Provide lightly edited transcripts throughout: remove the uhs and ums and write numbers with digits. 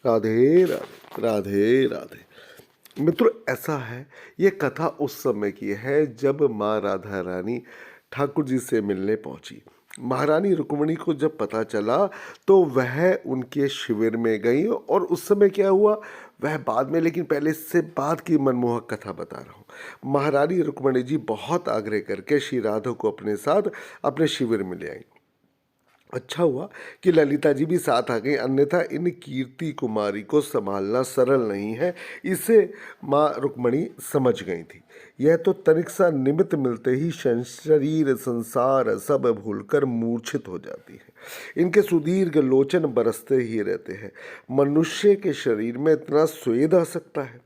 राधे राधे राधे राधे। मित्रों, ऐसा है, ये कथा उस समय की है जब माँ राधा रानी ठाकुर जी से मिलने पहुंची। महारानी रुक्मिणी को जब पता चला तो वह उनके शिविर में गई। और उस समय क्या हुआ वह बाद में, लेकिन पहले इससे बाद की मनमोहक कथा बता रहा हूँ। महारानी रुक्मिणी जी बहुत आग्रह करके श्री राधा को अपने साथ अपने शिविर में ले आई। अच्छा हुआ कि ललिता जी भी साथ आ गई, अन्यथा इन कीर्ति कुमारी को संभालना सरल नहीं है, इसे माँ रुक्मणी समझ गई थी। यह तो तनिक सा निमित्त मिलते ही शरीर संसार सब भूलकर मूर्छित हो जाती है। इनके सुदीर्घ लोचन बरसते ही रहते हैं। मनुष्य के शरीर में इतना स्वेद आ सकता है,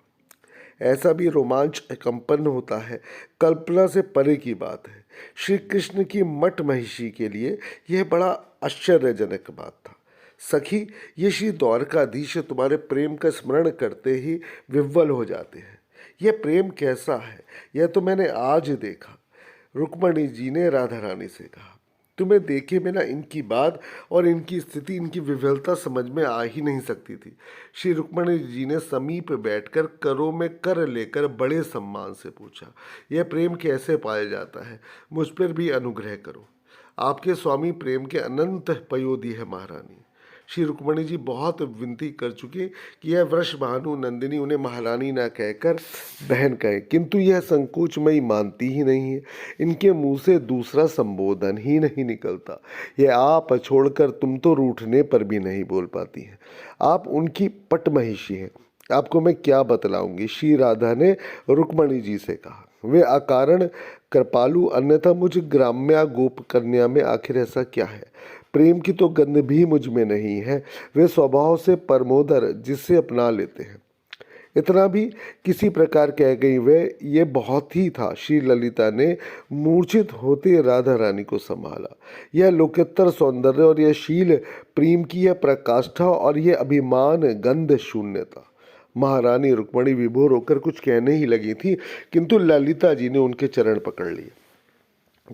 ऐसा भी रोमांच कंपन होता है, कल्पना से परे की बात है। श्री कृष्ण की मठ महिषी के लिए यह बड़ा आश्चर्यजनक बात था। सखी, ये श्री द्वारकाधीश तुम्हारे प्रेम का स्मरण करते ही विह्वल हो जाते हैं। यह प्रेम कैसा है, यह तो मैंने आज देखा। रुक्मणी जी ने राधा रानी से कहा, तुम्हें देखे बिना इनकी बात और इनकी स्थिति, इनकी विफलता समझ में आ ही नहीं सकती थी। श्री रुक्मणी जी ने समीप बैठकर करों में कर लेकर बड़े सम्मान से पूछा, यह प्रेम कैसे पाया जाता है, मुझ पर भी अनुग्रह करो। आपके स्वामी प्रेम के अनंत पयोधी है महारानी। श्री रुक्मणी जी बहुत विनती कर चुकी कि यह वृष भानु नंदिनी उन्हें महारानी ना कहकर बहन कहे, किंतु यह संकोचमयी मानती ही नहीं है। इनके मुंह से दूसरा संबोधन ही नहीं निकलता। यह आप छोड़कर तुम तो रूठने पर भी नहीं बोल पाती हैं। आप उनकी पटमहिषी हैं, आपको मैं क्या बतलाऊंगी। श्री राधा ने रुक्मणी जी से कहा, वे अकारण कृपालु, अन्यथा मुझ ग्राम्या गोप कन्या में आखिर ऐसा क्या है। प्रेम की तो गंध भी मुझ में नहीं है। वे स्वभाव से परमोदर, जिससे अपना लेते हैं। इतना भी किसी प्रकार कह गई वे, ये बहुत ही था। श्री ललिता ने मूर्छित होते राधा रानी को संभाला। यह लोकोत्तर सौंदर्य और यह शील प्रेम की यह प्रकाष्ठा और यह अभिमान गंध शून्यता। महारानी रुक्मणी विभोर होकर कुछ कहने ही लगी थी, किंतु ललिता जी ने उनके चरण पकड़ लिए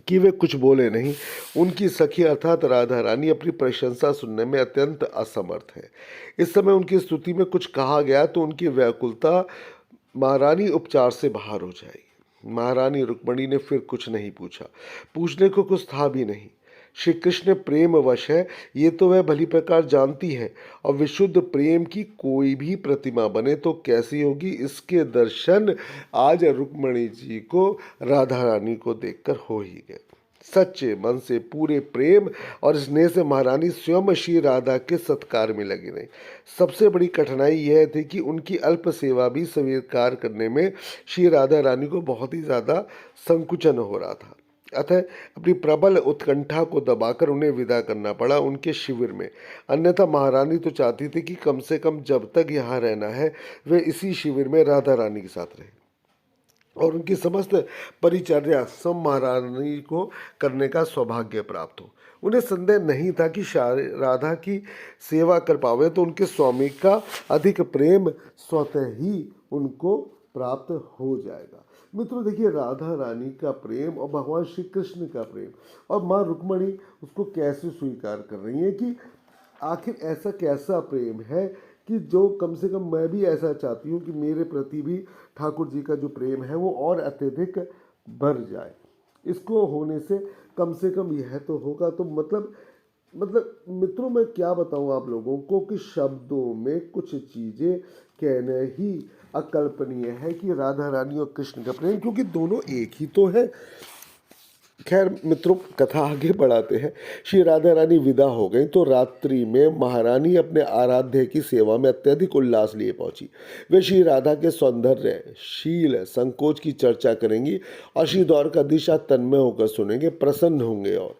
कि वे कुछ बोले नहीं। उनकी सखी अर्थात राधा रानी अपनी प्रशंसा सुनने में अत्यंत असमर्थ है। इस समय उनकी स्तुति में कुछ कहा गया तो उनकी व्याकुलता महारानी उपचार से बाहर हो जाएगी। महारानी रुक्मणी ने फिर कुछ नहीं पूछा, पूछने को कुछ था भी नहीं। श्री कृष्ण प्रेम वश है, ये तो वह भली प्रकार जानती है, और विशुद्ध प्रेम की कोई भी प्रतिमा बने तो कैसी होगी, इसके दर्शन आज रुक्मणी जी को राधा रानी को देखकर हो ही गए। सच्चे मन से पूरे प्रेम और स्नेह से महारानी स्वयं श्री राधा के सत्कार में लगी रही। सबसे बड़ी कठिनाई यह थी कि उनकी अल्प सेवा भी स्वीकार करने में श्री राधा रानी को बहुत ही ज़्यादा संकुचन हो रहा था। अतः अपनी प्रबल उत्कंठा को दबाकर उन्हें विदा करना पड़ा उनके शिविर में। अन्यथा महारानी तो चाहती थी कि कम से कम जब तक यहाँ रहना है वे इसी शिविर में राधा रानी के साथ रहे और उनकी समस्त परिचर्या सब महारानी को करने का सौभाग्य प्राप्त हो। उन्हें संदेह नहीं था कि राधा की सेवा कर पावे तो उनके स्वामी का अधिक प्रेम स्वतः ही उनको प्राप्त हो जाएगा। मित्रों, देखिए, राधा रानी का प्रेम और भगवान श्री कृष्ण का प्रेम और माँ रुक्मणी उसको कैसे स्वीकार कर रही हैं कि आखिर ऐसा कैसा प्रेम है कि जो कम से कम मैं भी ऐसा चाहती हूँ कि मेरे प्रति भी ठाकुर जी का जो प्रेम है वो और अत्यधिक बढ़ जाए। इसको होने से कम यह तो होगा। तो मतलब मित्रों, मैं क्या बताऊँ आप लोगों को कि शब्दों में कुछ चीज़ें कहने ही अकल्पनीय है कि राधा रानी और कृष्ण का प्रेम, क्योंकि दोनों एक ही तो है। खैर मित्रों, कथा आगे बढ़ाते हैं। श्री राधा रानी विदा हो गई तो रात्रि में महारानी अपने आराध्य की सेवा में अत्यधिक उल्लास लिए पहुंची। वे श्री राधा के सौंदर्य, शील, संकोच की चर्चा करेंगी और श्री द्वारकाधीश तन्मय होकर सुनेंगे, प्रसन्न होंगे। और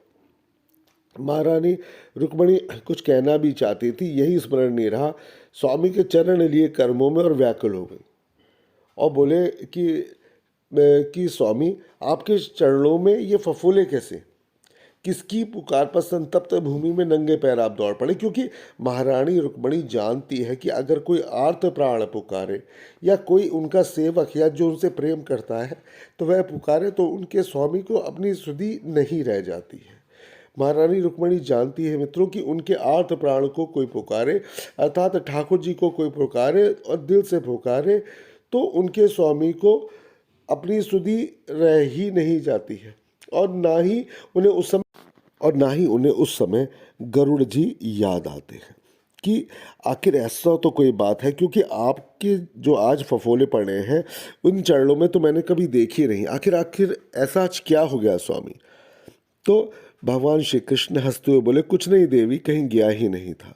महारानी रुक्मणी कुछ कहना भी चाहती थी, यही स्मरण नहीं रहा। स्वामी के चरण लिए कर्मों में और व्याकुल हो गई और बोले कि स्वामी, आपके चरणों में ये फफोले कैसे? किसकी पुकार पर संतप्त भूमि में नंगे पैर आप दौड़ पड़े? क्योंकि महारानी रुक्मणी जानती है कि अगर कोई आर्त प्राण पुकारे या कोई उनका सेवक या जो उनसे प्रेम करता है तो वह पुकारे तो उनके स्वामी को अपनी सुधि नहीं रह जाती है। महारानी रुक्मणी जानती है मित्रों कि उनके आर्त प्राण को कोई पुकारे, अर्थात ठाकुर जी को कोई पुकारे और दिल से पुकारे तो उनके स्वामी को अपनी सुधि रह ही नहीं जाती है, और ना ही उन्हें उस समय गरुड़ जी याद आते हैं कि आखिर ऐसा तो कोई बात है, क्योंकि आपके जो आज फफोले पड़े हैं उन चरणों में तो मैंने कभी देखी नहीं, आखिर ऐसा आज क्या हो गया स्वामी। तो भगवान श्री कृष्ण हंसते हुए बोले, कुछ नहीं देवी, कहीं गया ही नहीं था।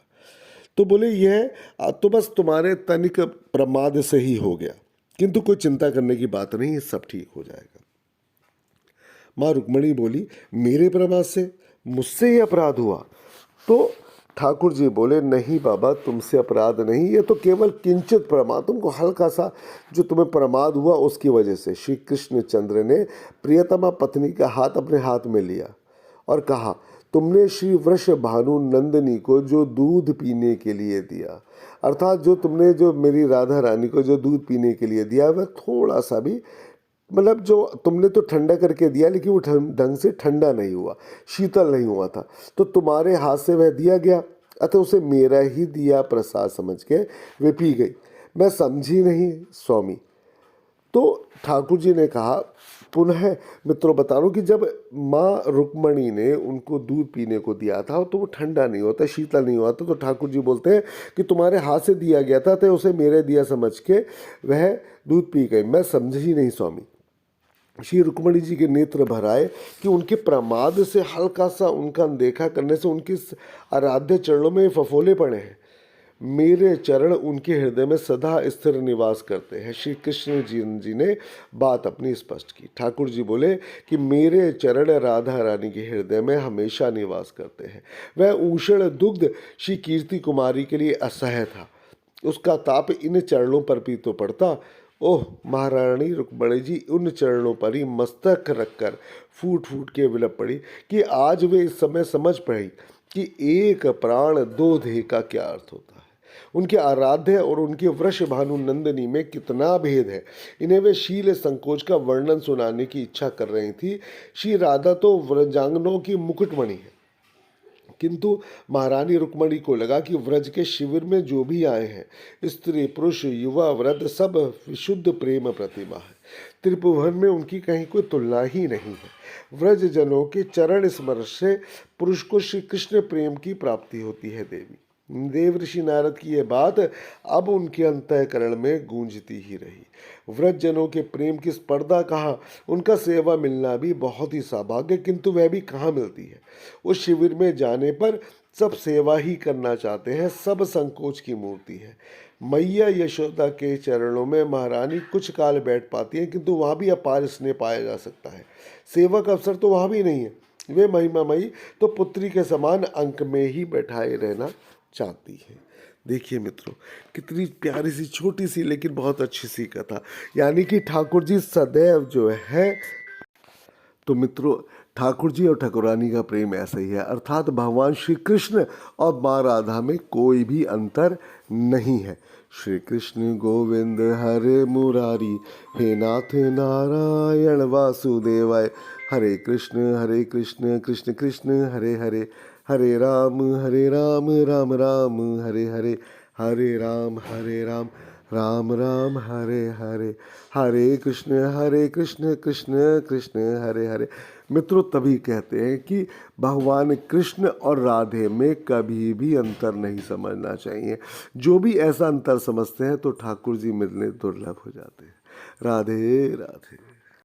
तो बोले, यह तो बस तुम्हारे तनिक प्रमाद से ही हो गया, किंतु कोई चिंता करने की बात नहीं है, सब ठीक हो जाएगा। माँ रुक्मणी बोली, मेरे प्रमाद से, मुझसे ही अपराध हुआ? तो ठाकुर जी बोले, नहीं बाबा, तुमसे अपराध नहीं, ये तो केवल किंचित प्रमाद, तुमको हल्का सा जो तुम्हें प्रमाद हुआ उसकी वजह से। श्री कृष्ण चंद्र ने प्रियतमा पत्नी का हाथ अपने हाथ में लिया और कहा, तुमने श्री वृष भानु नंदिनी को जो दूध पीने के लिए दिया, अर्थात जो तुमने जो मेरी राधा रानी को जो दूध पीने के लिए दिया, वह थोड़ा सा भी, मतलब जो तुमने तो ठंडा करके दिया, लेकिन वो ढंग से ठंडा नहीं हुआ, शीतल नहीं हुआ था, तो तुम्हारे हाथ से वह दिया गया, अतः उसे मेरा ही दिया प्रसाद समझ के वे पी गई। मैं समझी नहीं स्वामी। तो ठाकुर जी ने कहा, पुनः मित्रों बता रहा हूँ कि जब माँ रुक्मणी ने उनको दूध पीने को दिया था तो वो ठंडा नहीं होता, शीतल नहीं हुआ था, तो ठाकुर जी बोलते हैं कि तुम्हारे हाथ से दिया गया था तो उसे मेरे दिया समझ के वह दूध पी गई। मैं समझी नहीं स्वामी। श्री रुक्मणी जी के नेत्र भर आए कि उनके प्रमाद से, हल्का सा उनका अनदेखा करने से उनके आराध्य चरणों में फफोले पड़े हैं। मेरे चरण उनके हृदय में सदा स्थिर निवास करते हैं। श्री कृष्ण जी ने बात अपनी स्पष्ट की। ठाकुर जी बोले कि मेरे चरण राधा रानी के हृदय में हमेशा निवास करते हैं। वह उष्ण दुग्ध श्री कीर्ति कुमारी के लिए असह्य था, उसका ताप इन चरणों पर भी तो पड़ता। ओह, महारानी रुक्मणी जी उन चरणों पर ही मस्तक रखकर फूट फूट के विलप पड़ी कि आज वे इस समय समझ पड़ी कि एक प्राण दो देह का क्या अर्थ होता है। उनके आराध्य और उनके वृष भानु नंदिनी में कितना भेद है, इन्हें वे शील संकोच का वर्णन सुनाने की इच्छा कर रही थी। श्री राधा तो व्रजांगनों की मुकुटमणि है, किंतु महारानी रुक्मणी को लगा कि व्रज के शिविर में जो भी आए हैं, स्त्री पुरुष युवा वृद्ध, सब विशुद्ध प्रेम प्रतिमा है। त्रिभुवन में उनकी कहीं कोई तुलना ही नहीं है। व्रज जनों के चरण स्पर्श से पुरुष को श्री कृष्ण प्रेम की प्राप्ति होती है। देव ऋषि नारद की यह बात अब उनके अंतःकरण में गूंजती ही रही। व्रज जनों के प्रेम की स्पर्धा कहाँ, उनका सेवा मिलना भी बहुत ही सौभाग्य, किंतु वह भी कहाँ मिलती है। उस शिविर में जाने पर सब सेवा ही करना चाहते हैं, सब संकोच की मूर्ति है। मैया यशोदा के चरणों में महारानी कुछ काल बैठ पाती हैं, किंतु वहाँ भी अपार स्नेह पाया जा सकता है। सेवा का अवसर तो वहाँ भी नहीं है। वे महिमामयी तो पुत्री के समान अंक में ही बैठाए रहना चाहती है। देखिए मित्रों, कितनी प्यारी सी छोटी सी लेकिन बहुत अच्छी सी कथा, यानी कि ठाकुर जी सदैव जो है, तो मित्रों ठाकुर जी और ठाकुरानी का प्रेम ऐसा ही है, अर्थात भगवान श्री कृष्ण और माँ राधा में कोई भी अंतर नहीं है। श्री कृष्ण गोविंद हरे मुरारी, हे नाथ नारायण वासुदेवाय, हरे कृष्ण कृष्ण कृष्ण हरे हरे, हरे राम राम राम हरे हरे, हरे राम राम राम हरे हरे, हरे कृष्ण कृष्ण कृष्ण हरे हरे। मित्रों, तभी कहते हैं कि भगवान कृष्ण और राधे में कभी भी अंतर नहीं समझना चाहिए। जो भी ऐसा अंतर समझते हैं तो ठाकुर जी मिलने दुर्लभ हो जाते हैं। राधे राधे।